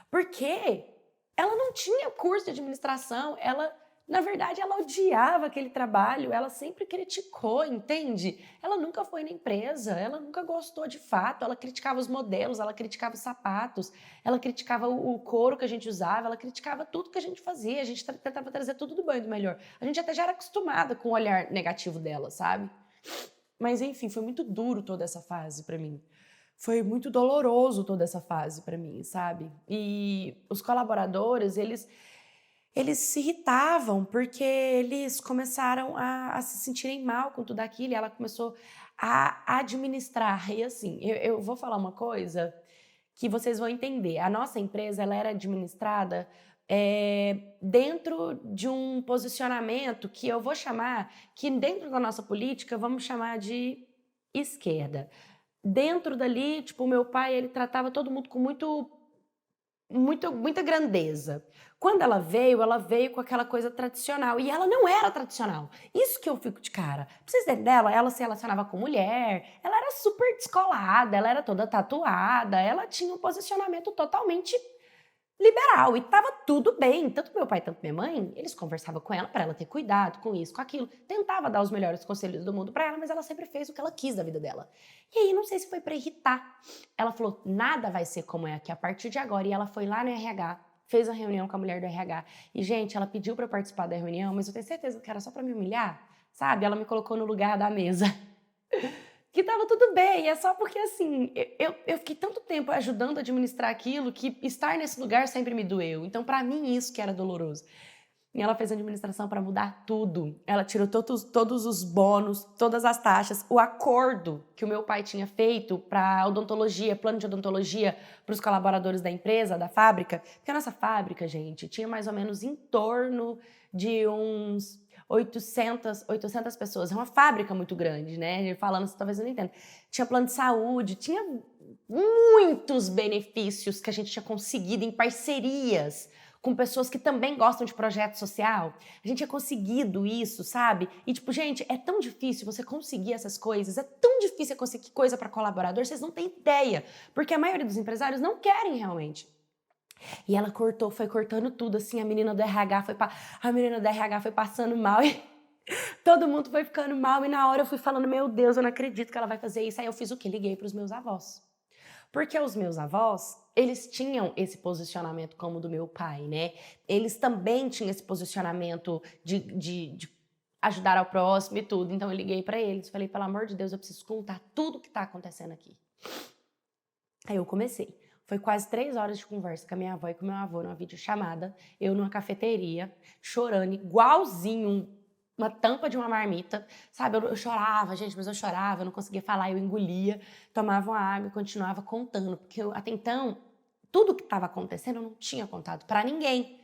Porque ela não tinha curso de administração, ela Na verdade, ela odiava aquele trabalho, ela sempre criticou, entende? Ela nunca foi na empresa, ela nunca gostou de fato, ela criticava os modelos, ela criticava os sapatos, ela criticava o couro que a gente usava, ela criticava tudo que a gente fazia, a gente tentava trazer tudo do bom e do melhor. A gente até já era acostumada com o olhar negativo dela, sabe? Mas enfim, foi muito duro toda essa fase pra mim. Foi muito doloroso toda essa fase pra mim, sabe? E os colaboradores, eles se irritavam porque eles começaram a se sentirem mal com tudo aquilo e ela começou a administrar. E assim, eu vou falar uma coisa que vocês vão entender. A nossa empresa, ela era administrada dentro de um posicionamento que eu vou chamar, que dentro da nossa política, vamos chamar de esquerda. Dentro dali, tipo, o meu pai, ele tratava todo mundo com muita grandeza. Quando ela veio com aquela coisa tradicional. E ela não era tradicional. Isso que eu fico de cara. Pra vocês terem dela, ela se relacionava com mulher, ela era super descolada, ela era toda tatuada, ela tinha um posicionamento totalmente liberal e tava tudo bem. Tanto meu pai, tanto minha mãe, eles conversavam com ela para ela ter cuidado com isso, com aquilo. Tentava dar os melhores conselhos do mundo para ela, mas ela sempre fez o que ela quis da vida dela. E aí, não sei se foi para irritar. Ela falou: nada vai ser como é aqui a partir de agora. E ela foi lá no RH, fez a reunião com a mulher do RH. E, gente, ela pediu para participar da reunião, mas eu tenho certeza que era só para me humilhar, sabe? Ela me colocou no lugar da mesa. Que tava tudo bem, é só porque assim, eu fiquei tanto tempo ajudando a administrar aquilo que estar nesse lugar sempre me doeu. Então, pra mim, isso que era doloroso. E ela fez a administração para mudar tudo. Ela tirou todos os bônus, todas as taxas, o acordo que o meu pai tinha feito para odontologia, plano de odontologia para os colaboradores da empresa, da fábrica. Porque a nossa fábrica, gente, tinha mais ou menos em torno de uns 800 pessoas. É uma fábrica muito grande, né? Falando assim, talvez eu não entenda. Tinha plano de saúde, tinha muitos benefícios que a gente tinha conseguido em parcerias com pessoas que também gostam de projeto social. A gente tinha conseguido isso, sabe? E tipo, gente, é tão difícil você conseguir essas coisas, é tão difícil conseguir coisa para colaborador, vocês não têm ideia, porque a maioria dos empresários não querem realmente. E ela foi cortando tudo, assim, a menina do RH foi passando mal e todo mundo foi ficando mal. E na hora eu fui falando, meu Deus, eu não acredito que ela vai fazer isso. Aí eu fiz o quê? Liguei para os meus avós. Porque os meus avós, eles tinham esse posicionamento como o do meu pai, né? Eles também tinham esse posicionamento de ajudar ao próximo e tudo. Então eu liguei para eles, falei, pelo amor de Deus, eu preciso contar tudo o que tá acontecendo aqui. Aí eu comecei. Foi quase 3 horas de conversa com a minha avó e com o meu avô numa videochamada, eu numa cafeteria, chorando igualzinho uma tampa de uma marmita, sabe? Eu chorava, gente, mas eu chorava, eu não conseguia falar, eu engolia, tomava uma água e continuava contando, porque até então, tudo que estava acontecendo eu não tinha contado para ninguém,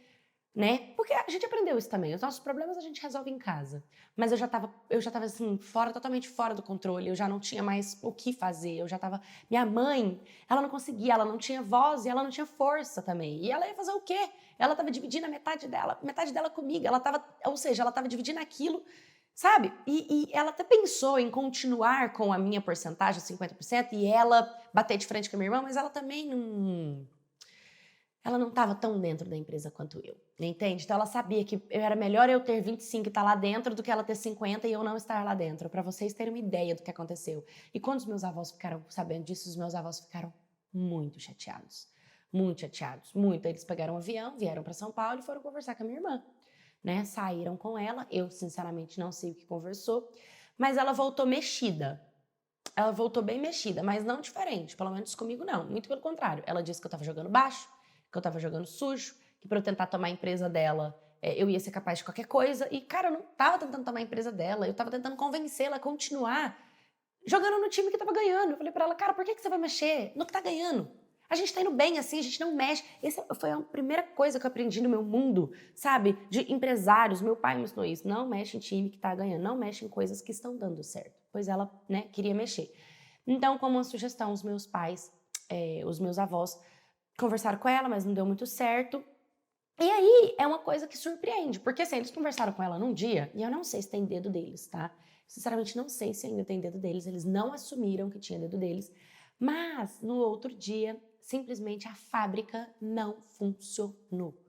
né? Porque a gente aprendeu isso também, os nossos problemas a gente resolve em casa. Mas eu já tava assim, totalmente fora do controle, eu já não tinha mais o que fazer, minha mãe, ela não conseguia, ela não tinha voz e ela não tinha força também. E ela ia fazer o quê? Ela tava dividindo a metade dela comigo, ou seja, ela tava dividindo aquilo, sabe? E ela até pensou em continuar com a minha porcentagem, 50%, e ela bater de frente com a minha irmã, mas ela também ela não estava tão dentro da empresa quanto eu, entende? Então ela sabia que era melhor eu ter 25 e estar lá dentro do que ela ter 50 e eu não estar lá dentro, para vocês terem uma ideia do que aconteceu. E quando os meus avós ficaram sabendo disso, os meus avós ficaram muito chateados. Muito chateados, muito. Eles pegaram um avião, vieram para São Paulo e foram conversar com a minha irmã, né? Saíram com ela, eu sinceramente não sei o que conversou, mas ela voltou mexida. Ela voltou bem mexida, mas não diferente, pelo menos comigo não, muito pelo contrário. Ela disse que eu estava jogando baixo, que eu tava jogando sujo, que pra eu tentar tomar a empresa dela, eu ia ser capaz de qualquer coisa. E, cara, eu não tava tentando tomar a empresa dela, eu tava tentando convencê-la a continuar jogando no time que tava ganhando. Eu falei pra ela, cara, por que você vai mexer no que tá ganhando? A gente tá indo bem assim, a gente não mexe. Essa foi a primeira coisa que eu aprendi no meu mundo, sabe? De empresários. Meu pai me ensinou isso. Não mexe em time que tá ganhando, não mexe em coisas que estão dando certo. Pois ela, né, queria mexer. Então, como uma sugestão, os meus pais, os meus avós, conversaram com ela, mas não deu muito certo. E aí é uma coisa que surpreende, porque assim, eles conversaram com ela num dia, e eu não sei se tem dedo deles, tá? Sinceramente, não sei se ainda tem dedo deles, eles não assumiram que tinha dedo deles, mas no outro dia, simplesmente a fábrica não funcionou.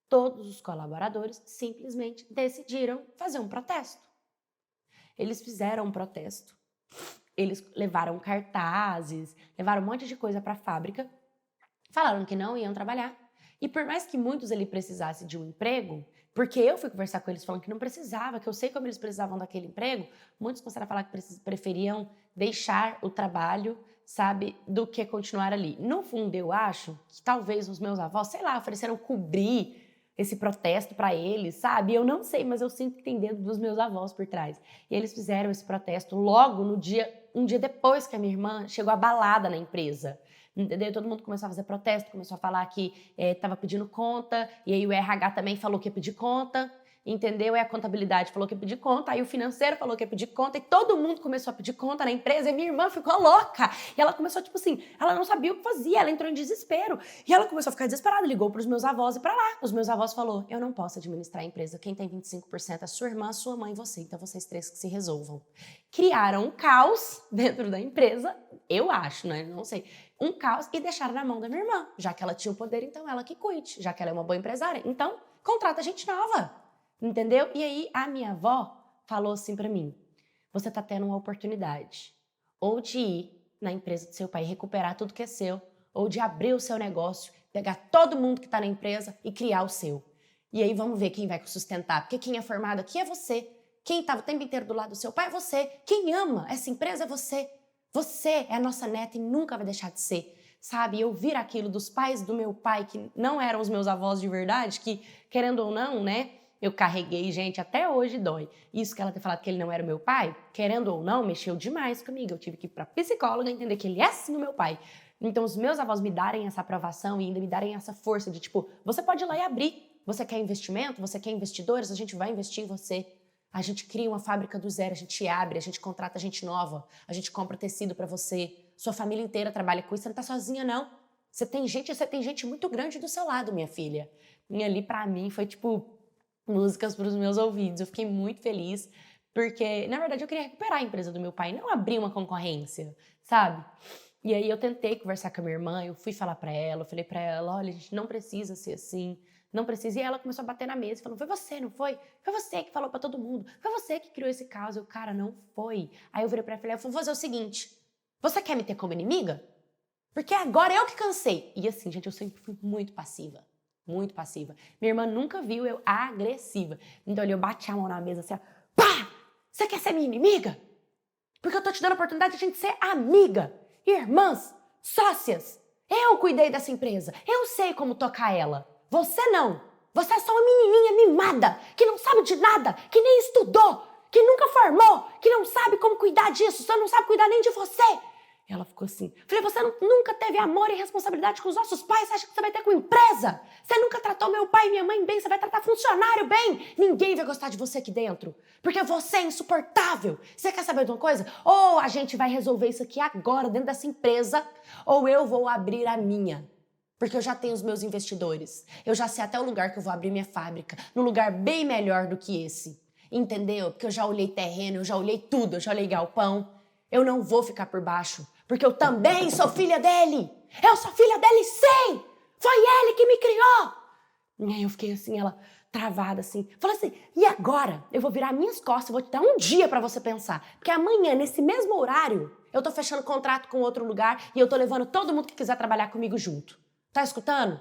todos os colaboradores simplesmente decidiram fazer um protesto. Eles fizeram um protesto. Eles levaram cartazes, levaram um monte de coisa para a fábrica, falaram que não iam trabalhar. E por mais que muitos ali precisassem de um emprego, porque eu fui conversar com eles falando que não precisava, que eu sei como eles precisavam daquele emprego, muitos começaram a falar que preferiam deixar o trabalho, sabe, do que continuar ali. No fundo, eu acho que talvez os meus avós, sei lá, ofereceram cobrir esse protesto para eles, sabe? Eu não sei, mas eu sinto que tem dedo dos meus avós por trás. E eles fizeram esse protesto logo no dia, um dia depois que a minha irmã chegou abalada na empresa. Entendeu? Todo mundo começou a fazer protesto, começou a falar que estava pedindo conta, e aí o RH também falou que ia pedir conta, entendeu? E a contabilidade falou que ia pedir conta, aí o financeiro falou que ia pedir conta, e todo mundo começou a pedir conta na empresa, e minha irmã ficou louca. E ela começou, tipo assim, ela não sabia o que fazia, ela entrou em desespero. E ela começou a ficar desesperada, ligou para os meus avós e para lá. Os meus avós falou, eu não posso administrar a empresa, quem tem 25% é a sua irmã, a sua mãe e você, então vocês três que se resolvam. Criaram um caos dentro da empresa, eu acho, né? Não sei. Um caos e deixaram na mão da minha irmã. Já que ela tinha o poder, então ela que cuide. Já que ela é uma boa empresária, então contrata gente nova. Entendeu? E aí a minha avó falou assim pra mim, você tá tendo uma oportunidade ou de ir na empresa do seu pai e recuperar tudo que é seu, ou de abrir o seu negócio, pegar todo mundo que tá na empresa e criar o seu. E aí vamos ver quem vai sustentar, porque quem é formado aqui é você. Quem tava o tempo inteiro do lado do seu pai é você. Quem ama essa empresa é você. Você é a nossa neta e nunca vai deixar de ser, sabe? Eu vir aquilo dos pais do meu pai, que não eram os meus avós de verdade, que, querendo ou não, né, eu carreguei, gente, até hoje dói. Isso que ela ter falado que ele não era o meu pai, querendo ou não, mexeu demais comigo. Eu tive que ir pra psicóloga entender que ele é sim o meu pai. Então, os meus avós me darem essa aprovação e ainda me darem essa força de, tipo, você pode ir lá e abrir. Você quer investimento? Você quer investidores? A gente vai investir em você. A gente cria uma fábrica do zero, a gente abre, a gente contrata gente nova, a gente compra tecido pra você. Sua família inteira trabalha com isso, você não tá sozinha, não. Você tem gente muito grande do seu lado, minha filha. E ali, pra mim, foi tipo músicas pros meus ouvidos. Eu fiquei muito feliz, porque, na verdade, eu queria recuperar a empresa do meu pai, não abrir uma concorrência, sabe? E aí eu tentei conversar com a minha irmã, eu fui falar pra ela, eu falei pra ela, olha, a gente não precisa ser assim. Não precisa. E ela começou a bater na mesa e falou, foi você, não foi? Foi você que falou pra todo mundo. Foi você que criou esse caos. Eu, cara, não foi. Aí eu virei pra ela e falei, vou fazer o seguinte, você quer me ter como inimiga? Porque agora eu que cansei. E assim, gente, eu sempre fui muito passiva. Muito passiva. Minha irmã nunca viu eu agressiva. Então eu bati a mão na mesa assim, ó, pá! Você quer ser minha inimiga? Porque eu tô te dando a oportunidade de a gente ser amiga, irmãs, sócias. Eu cuidei dessa empresa. Eu sei como tocar ela. Você não. Você é só uma menininha mimada, que não sabe de nada, que nem estudou, que nunca formou, que não sabe como cuidar disso, você não sabe cuidar nem de você. E ela ficou assim. Falei, você nunca teve amor e responsabilidade com os nossos pais, você acha que você vai ter com empresa? Você nunca tratou meu pai e minha mãe bem, você vai tratar funcionário bem. Ninguém vai gostar de você aqui dentro, porque você é insuportável. Você quer saber de uma coisa? Ou a gente vai resolver isso aqui agora dentro dessa empresa, ou eu vou abrir a minha. Porque eu já tenho os meus investidores. Eu já sei até o lugar que eu vou abrir minha fábrica. Num lugar bem melhor do que esse. Entendeu? Porque eu já olhei terreno, eu já olhei tudo, eu já olhei galpão. Eu não vou ficar por baixo. Porque eu também sou filha dele. Eu sou filha dele, sim! Foi ele que me criou! E aí eu fiquei assim, ela travada assim. Falei assim, e agora? Eu vou virar minhas costas, eu vou te dar um dia pra você pensar. Porque amanhã, nesse mesmo horário, eu tô fechando contrato com outro lugar e eu tô levando todo mundo que quiser trabalhar comigo junto. Tá escutando?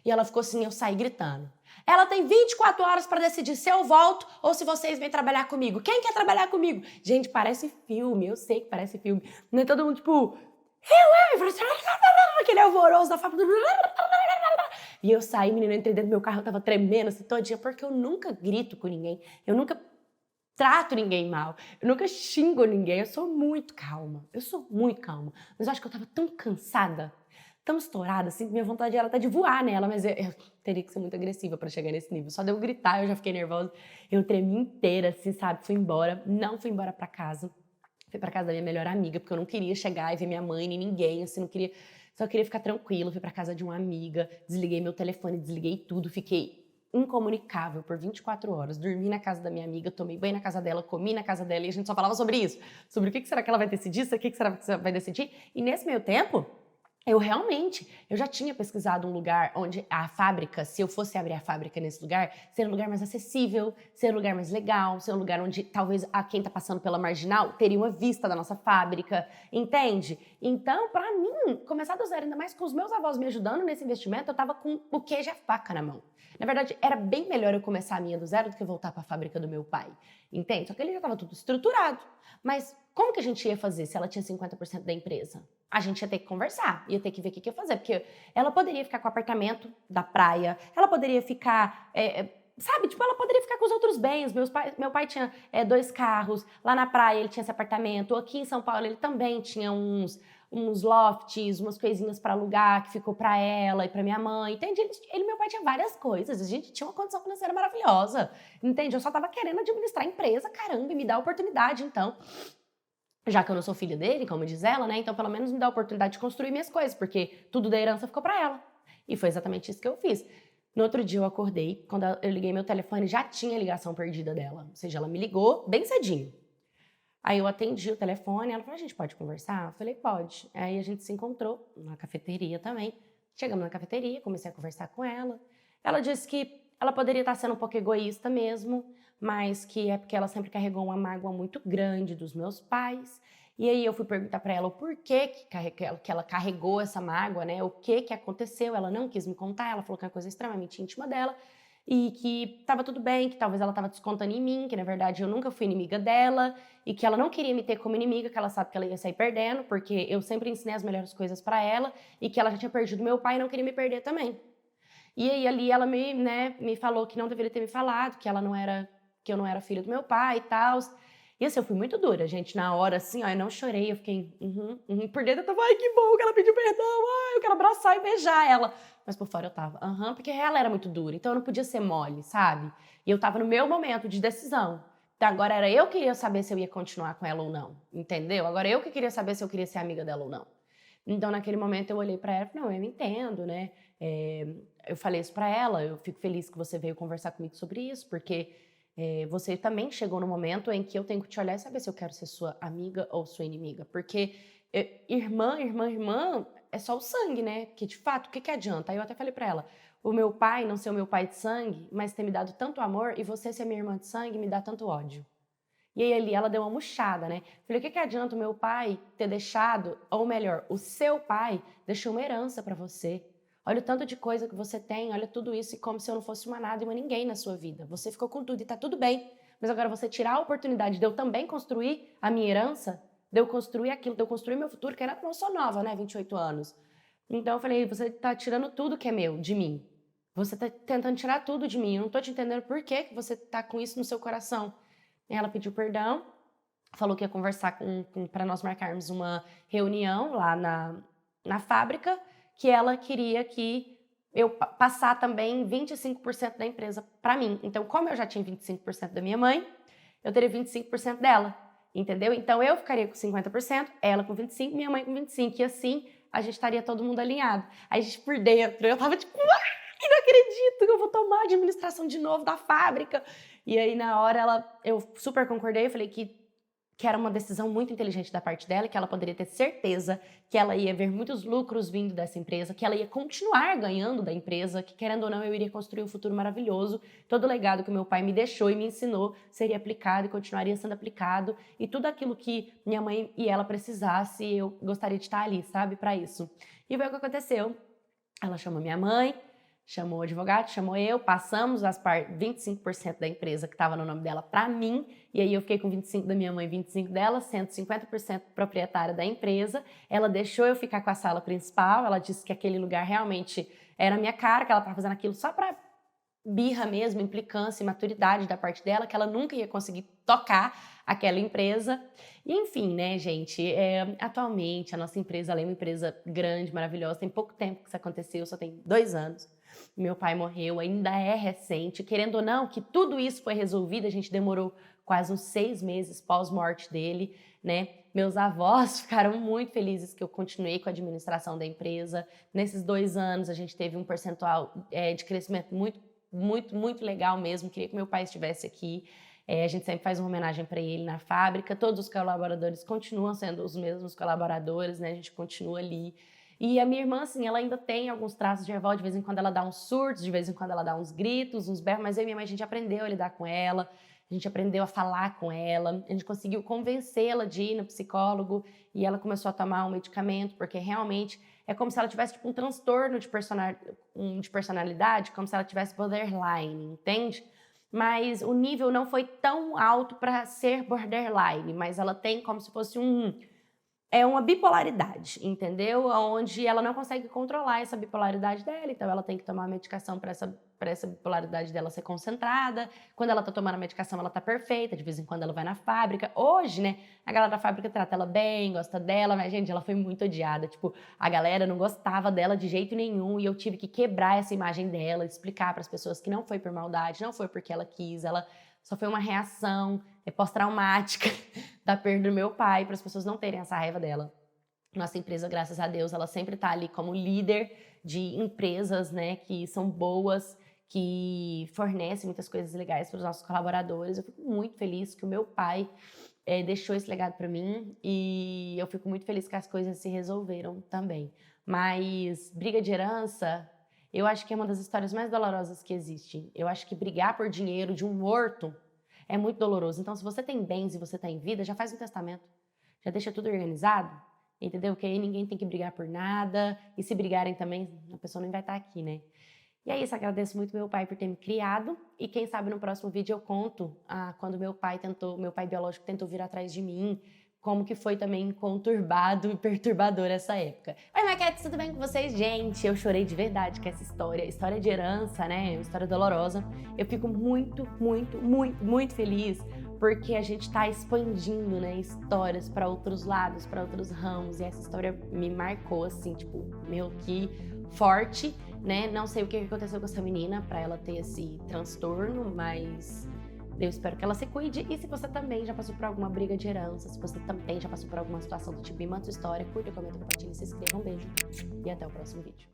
E ela ficou assim, eu saí gritando. Ela tem 24 horas pra decidir se eu volto ou se vocês vêm trabalhar comigo. Quem quer trabalhar comigo? Gente, parece filme, eu sei que parece filme. Não é todo mundo tipo... aquele alvoroço da fábrica. E eu saí, menina, eu entrei dentro do meu carro, eu tava tremendo assim todinha, porque eu nunca grito com ninguém. Eu nunca trato ninguém mal. Eu nunca xingo ninguém. Eu sou muito calma. Eu sou muito calma. Mas eu acho que eu tava tão cansada, tão estourada, assim, que minha vontade era até de voar nela, mas eu teria que ser muito agressiva pra chegar nesse nível. Só de eu gritar, eu já fiquei nervosa. Eu tremi inteira, assim, sabe? Fui embora. Não fui embora pra casa. Fui pra casa da minha melhor amiga, porque eu não queria chegar e ver minha mãe nem ninguém, assim, não queria... Só queria ficar tranquila. Fui pra casa de uma amiga, desliguei meu telefone, desliguei tudo, fiquei incomunicável por 24 horas. Dormi na casa da minha amiga, tomei banho na casa dela, comi na casa dela e a gente só falava sobre isso. Sobre o que será que ela vai decidir, o que será que você vai decidir. E nesse meio tempo... Eu já tinha pesquisado um lugar onde a fábrica, se eu fosse abrir a fábrica nesse lugar, seria um lugar mais acessível, seria um lugar mais legal, seria um lugar onde talvez a quem tá passando pela Marginal teria uma vista da nossa fábrica, entende? Então, pra mim, começar do zero, ainda mais com os meus avós me ajudando nesse investimento, eu tava com o queijo e a faca na mão. Na verdade, era bem melhor eu começar a minha do zero do que voltar pra fábrica do meu pai, entende? Só que ele já tava tudo estruturado. Mas como que a gente ia fazer se ela tinha 50% da empresa? A gente ia ter que conversar, ia ter que ver o que ia fazer, porque ela poderia ficar com o apartamento da praia, ela poderia ficar, sabe, tipo, ela poderia ficar com os outros bens. Meu pai tinha 2 carros, lá na praia ele tinha esse apartamento, aqui em São Paulo ele também tinha uns lofts, umas coisinhas para alugar que ficou para ela e para minha mãe, entende? Ele e meu pai tinha várias coisas, a gente tinha uma condição financeira maravilhosa, entende? Eu só tava querendo administrar a empresa, caramba, e me dar a oportunidade, então. Já que eu não sou filha dele, como diz ela, né? Então, pelo menos me dá a oportunidade de construir minhas coisas, porque tudo da herança ficou pra ela. E foi exatamente isso que eu fiz. No outro dia eu acordei, quando eu liguei meu telefone, já tinha a ligação perdida dela. Ou seja, ela me ligou bem cedinho. Aí eu atendi o telefone, ela falou, a gente pode conversar? Eu falei, pode. Aí a gente se encontrou na cafeteria também. Chegamos na cafeteria, comecei a conversar com ela. Ela disse que ela poderia estar sendo um pouco egoísta mesmo, mas que é porque ela sempre carregou uma mágoa muito grande dos meus pais. E aí eu fui perguntar para ela o porquê que ela carregou essa mágoa, né? O que aconteceu? Ela não quis me contar, ela falou que é uma coisa extremamente íntima dela e que estava tudo bem, que talvez ela estava descontando em mim, que na verdade eu nunca fui inimiga dela e que ela não queria me ter como inimiga, que ela sabe que ela ia sair perdendo, porque eu sempre ensinei as melhores coisas para ela e que ela já tinha perdido meu pai e não queria me perder também. E aí ali ela me falou que não deveria ter me falado, que eu não era filha do meu pai e tal. E assim, eu fui muito dura, gente, na hora, assim, ó, eu não chorei, eu fiquei, por dentro eu tava, ai, que bom que ela pediu perdão, ai, eu quero abraçar e beijar ela. Mas por fora eu tava, porque ela era muito dura, então eu não podia ser mole, sabe? E eu tava no meu momento de decisão. Então agora era eu que queria saber se eu ia continuar com ela ou não, entendeu? Agora eu que queria saber se eu queria ser amiga dela ou não. Então naquele momento eu olhei pra ela e falei, não, eu entendo, né? Eu falei isso pra ela, eu fico feliz que você veio conversar comigo sobre isso, porque você também chegou no momento em que eu tenho que te olhar e saber se eu quero ser sua amiga ou sua inimiga. Porque irmã é só o sangue, né? Que de fato, o que adianta? Aí eu até falei pra ela, o meu pai não ser o meu pai de sangue, mas ter me dado tanto amor, e você ser minha irmã de sangue me dá tanto ódio. E aí ali ela deu uma murchada, né? Falei, o que adianta o meu pai ter deixado, ou melhor, o seu pai deixou uma herança pra você. Olha o tanto de coisa que você tem, olha tudo isso, e como se eu não fosse uma nada e uma ninguém na sua vida. Você ficou com tudo e tá tudo bem. Mas agora você tirar a oportunidade de eu também construir a minha herança, de eu construir aquilo, de eu construir meu futuro, que era, eu sou nova, né? 28 anos. Então eu falei, você tá tirando tudo que é meu, de mim. Você tá tentando tirar tudo de mim. Eu não tô te entendendo por que você tá com isso no seu coração. Ela pediu perdão, falou que ia conversar para nós marcarmos uma reunião lá na fábrica, que ela queria que eu passar também 25% da empresa para mim. Então, como eu já tinha 25% da minha mãe, eu teria 25% dela, entendeu? Então, eu ficaria com 50%, ela com 25%, minha mãe com 25%, e assim a gente estaria todo mundo alinhado. Aí a gente por dentro, eu tava tipo, não acredito que eu vou tomar a administração de novo da fábrica. E aí, na hora, eu super concordei, eu falei que era uma decisão muito inteligente da parte dela, que ela poderia ter certeza que ela ia ver muitos lucros vindo dessa empresa, que ela ia continuar ganhando da empresa, que querendo ou não eu iria construir um futuro maravilhoso. Todo o legado que o meu pai me deixou e me ensinou seria aplicado e continuaria sendo aplicado, e tudo aquilo que minha mãe e ela precisasse, eu gostaria de estar ali, sabe, para isso. E foi o que aconteceu. Ela chamou minha mãe, chamou o advogado, chamou eu, passamos 25% da empresa que estava no nome dela para mim, e aí eu fiquei com 25% da minha mãe, 25% dela, sendo 50% proprietária da empresa. Ela deixou eu ficar com a sala principal, ela disse que aquele lugar realmente era a minha cara, que ela estava fazendo aquilo só para birra mesmo, implicância e maturidade da parte dela, que ela nunca ia conseguir tocar aquela empresa. E, enfim, né, gente, atualmente a nossa empresa é uma empresa grande, maravilhosa, tem pouco tempo que isso aconteceu, só tem 2 anos. Meu pai morreu, ainda é recente, querendo ou não, que tudo isso foi resolvido, a gente demorou quase uns 6 meses pós-morte dele, né? Meus avós ficaram muito felizes que eu continuei com a administração da empresa. Nesses 2 anos, a gente teve um percentual de crescimento muito legal mesmo, queria que meu pai estivesse aqui. A gente sempre faz uma homenagem para ele na fábrica, todos os colaboradores continuam sendo os mesmos colaboradores, né? A gente continua ali. E a minha irmã, assim, ela ainda tem alguns traços de revolta, de vez em quando ela dá uns surtos, de vez em quando ela dá uns gritos, uns berros, mas eu e minha mãe, a gente aprendeu a lidar com ela, a gente aprendeu a falar com ela, a gente conseguiu convencê-la de ir no psicólogo e ela começou a tomar um medicamento, porque realmente é como se ela tivesse tipo, um transtorno de personalidade, como se ela tivesse borderline, entende? Mas o nível não foi tão alto para ser borderline, mas ela tem como se fosse uma bipolaridade, entendeu? Onde ela não consegue controlar essa bipolaridade dela, então ela tem que tomar medicação para essa bipolaridade dela ser concentrada. Quando ela tá tomando a medicação, ela tá perfeita, de vez em quando ela vai na fábrica. Hoje, né, a galera da fábrica trata ela bem, gosta dela, mas, gente, ela foi muito odiada. Tipo, a galera não gostava dela de jeito nenhum e eu tive que quebrar essa imagem dela, explicar para as pessoas que não foi por maldade, não foi porque ela quis, ela só foi uma reação pós-traumática da perda do meu pai, para as pessoas não terem essa raiva dela. Nossa empresa, graças a Deus, ela sempre está ali como líder de empresas, né, que são boas, que fornecem muitas coisas legais para os nossos colaboradores. Eu fico muito feliz que o meu pai deixou esse legado para mim e eu fico muito feliz que as coisas se resolveram também. Mas briga de herança, eu acho que é uma das histórias mais dolorosas que existe. Eu acho que brigar por dinheiro de um morto é muito doloroso. Então, se você tem bens e você está em vida, já faz um testamento. Já deixa tudo organizado, entendeu? Que aí ninguém tem que brigar por nada. E se brigarem também, a pessoa nem vai estar aqui, né? E é isso, agradeço muito meu pai por ter me criado. E quem sabe no próximo vídeo eu conto quando meu pai biológico tentou vir atrás de mim, como que foi também conturbado e perturbador essa época. Oi, maquetes, tudo bem com vocês? Gente, eu chorei de verdade com essa história de herança, né? Uma história dolorosa. Eu fico muito, muito, muito, muito feliz porque a gente tá expandindo, né, histórias para outros lados, para outros ramos. E essa história me marcou, assim, tipo, meu, que forte, né? Não sei o que aconteceu com essa menina para ela ter esse transtorno, mas eu espero que ela se cuide. E se você também já passou por alguma briga de herança, se você também já passou por alguma situação do tipo, me manda sua história, curta, comenta, compartilha, se inscreva. Um beijo e até o próximo vídeo.